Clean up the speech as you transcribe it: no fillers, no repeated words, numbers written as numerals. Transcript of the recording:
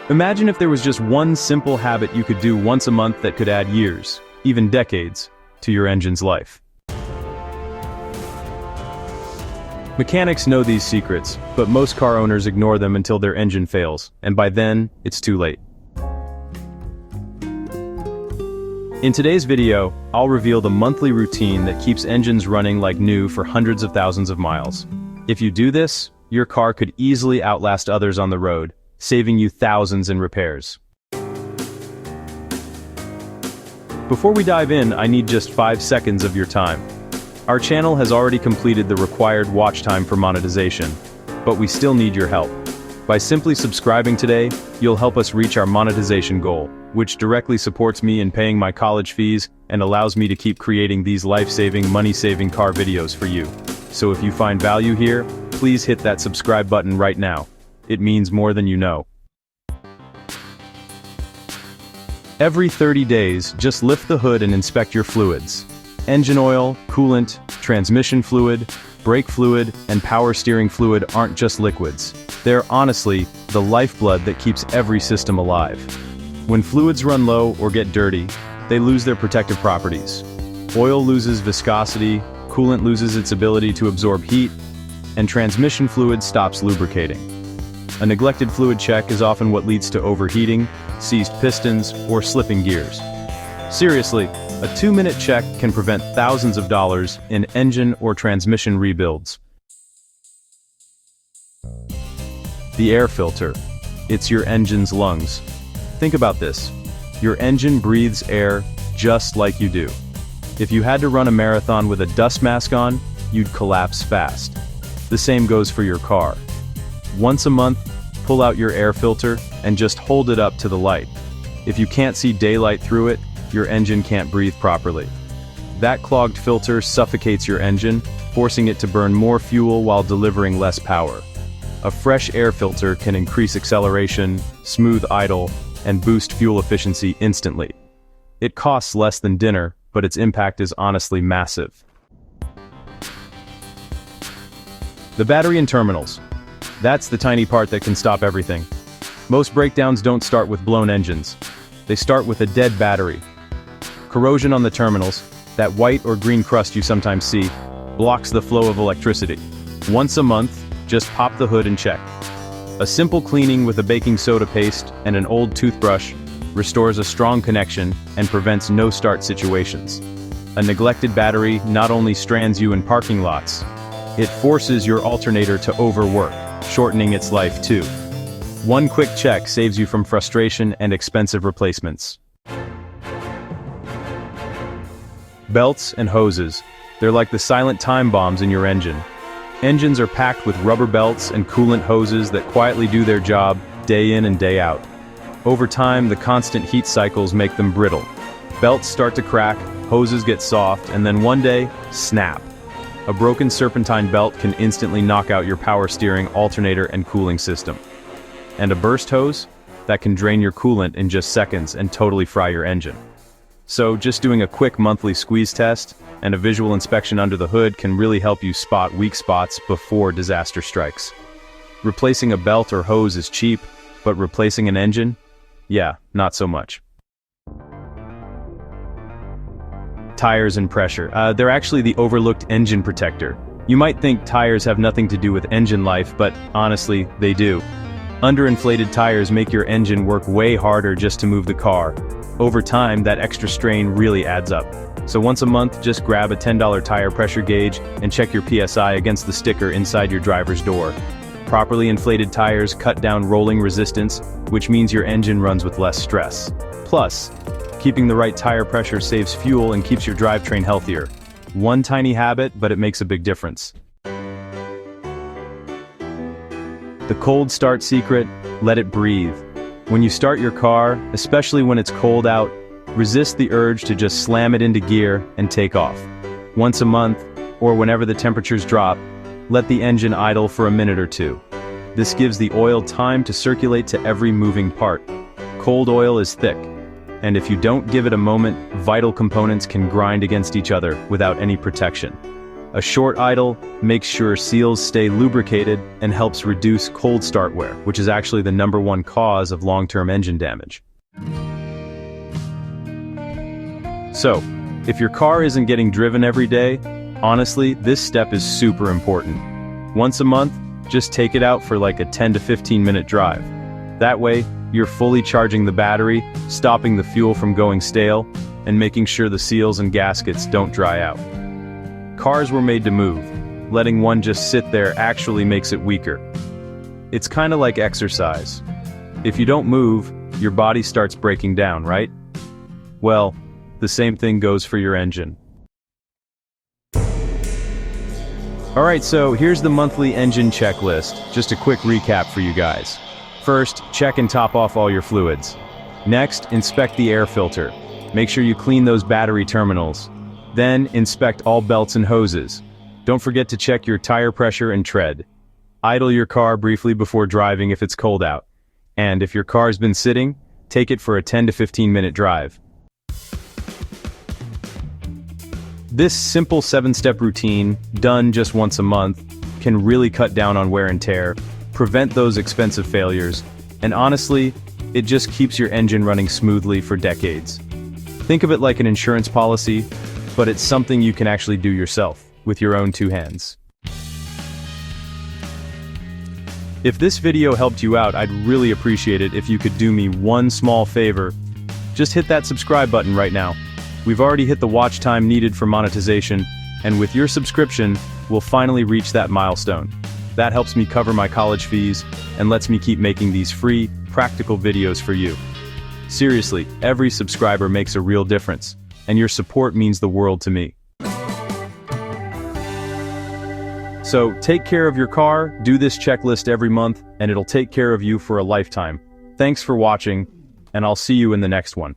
Imagine if there was just one simple habit you could do once a month that could add years, even decades, to your engine's life. Mechanics know these secrets, but most car owners ignore them until their engine fails, and by then, it's too late. In today's video, I'll reveal the monthly routine that keeps engines running like new for hundreds of thousands of miles. If you do this, your car could easily outlast others on the road, saving you thousands in repairs. Before we dive in, I need just 5 seconds of your time. Our channel has already completed the required watch time for monetization, but we still need your help. By simply subscribing today, you'll help us reach our monetization goal, which directly supports me in paying my college fees and allows me to keep creating these life-saving, money-saving car videos for you. So if you find value here, please hit that subscribe button right now. It means more than you know. Every 30 days, just lift the hood and inspect your fluids. Engine oil, coolant, transmission fluid, brake fluid, and power steering fluid aren't just liquids. They're honestly the lifeblood that keeps every system alive. When fluids run low or get dirty, they lose their protective properties. Oil loses viscosity, coolant loses its ability to absorb heat, and transmission fluid stops lubricating. A neglected fluid check is often what leads to overheating, seized pistons, or slipping gears. Seriously, a 2-minute check can prevent thousands of dollars in engine or transmission rebuilds. The air filter. It's your engine's lungs. Think about this. Your engine breathes air just like you do. If you had to run a marathon with a dust mask on, you'd collapse fast. The same goes for your car. Once a month, pull out your air filter and just hold it up to the light. If you can't see daylight through it, your engine can't breathe properly. That clogged filter suffocates your engine, forcing it to burn more fuel while delivering less power. A fresh air filter can increase acceleration, smooth idle, and boost fuel efficiency instantly. It costs less than dinner, but its impact is honestly massive. The battery and terminals. That's the tiny part that can stop everything. Most breakdowns don't start with blown engines. They start with a dead battery. Corrosion on the terminals, that white or green crust you sometimes see, blocks the flow of electricity. Once a month, just pop the hood and check. A simple cleaning with a baking soda paste and an old toothbrush restores a strong connection and prevents no-start situations. A neglected battery not only strands you in parking lots, it forces your alternator to overwork, shortening its life too. One quick check saves you from frustration and expensive replacements. Belts and hoses. They're like the silent time bombs in your engine. Engines are packed with rubber belts and coolant hoses that quietly do their job day in and day out. Over time, the constant heat cycles make them brittle. Belts start to crack, hoses get soft, and then one day, snap. A broken serpentine belt can instantly knock out your power steering, alternator, and cooling system. And a burst hose? That can drain your coolant in just seconds and totally fry your engine. So just doing a quick monthly squeeze test and a visual inspection under the hood can really help you spot weak spots before disaster strikes. Replacing a belt or hose is cheap, but replacing an engine? Yeah, not so much. Tires and pressure. They're actually the overlooked engine protector. You might think tires have nothing to do with engine life, but honestly, they do. Underinflated tires make your engine work way harder just to move the car. Over time, that extra strain really adds up. So once a month, just grab a $10 tire pressure gauge and check your PSI against the sticker inside your driver's door. Properly inflated tires cut down rolling resistance, which means your engine runs with less stress. Plus, keeping the right tire pressure saves fuel and keeps your drivetrain healthier. One tiny habit, but it makes a big difference. The cold start secret: let it breathe. When you start your car, especially when it's cold out, resist the urge to just slam it into gear and take off. Once a month, or whenever the temperatures drop, let the engine idle for a minute or two. This gives the oil time to circulate to every moving part. Cold oil is thick, and if you don't give it a moment, vital components can grind against each other without any protection. A short idle makes sure seals stay lubricated and helps reduce cold start wear, which is actually the #1 cause of long-term engine damage. So, if your car isn't getting driven every day, honestly, this step is super important. Once a month, just take it out for like a 10 to 15 minute drive. That way, you're fully charging the battery, stopping the fuel from going stale, and making sure the seals and gaskets don't dry out. Cars were made to move. Letting one just sit there actually makes it weaker. It's kind of like exercise. If you don't move, your body starts breaking down, right? Well, the same thing goes for your engine. Alright, so here's the monthly engine checklist. Just a quick recap for you guys. First, check and top off all your fluids. Next, inspect the air filter. Make sure you clean those battery terminals. Then, inspect all belts and hoses. Don't forget to check your tire pressure and tread. Idle your car briefly before driving if it's cold out. And if your car's been sitting, take it for a 10 to 15 minute drive. This simple 7-step routine, done just once a month, can really cut down on wear and tear, prevent those expensive failures, and honestly, it just keeps your engine running smoothly for decades. Think of it like an insurance policy, but it's something you can actually do yourself, with your own 2 hands. If this video helped you out, I'd really appreciate it if you could do me one small favor. Just hit that subscribe button right now. We've already hit the watch time needed for monetization, and with your subscription, we'll finally reach that milestone. That helps me cover my college fees, and lets me keep making these free, practical videos for you. Seriously, every subscriber makes a real difference, and your support means the world to me. So, take care of your car, do this checklist every month, and it'll take care of you for a lifetime. Thanks for watching, and I'll see you in the next one.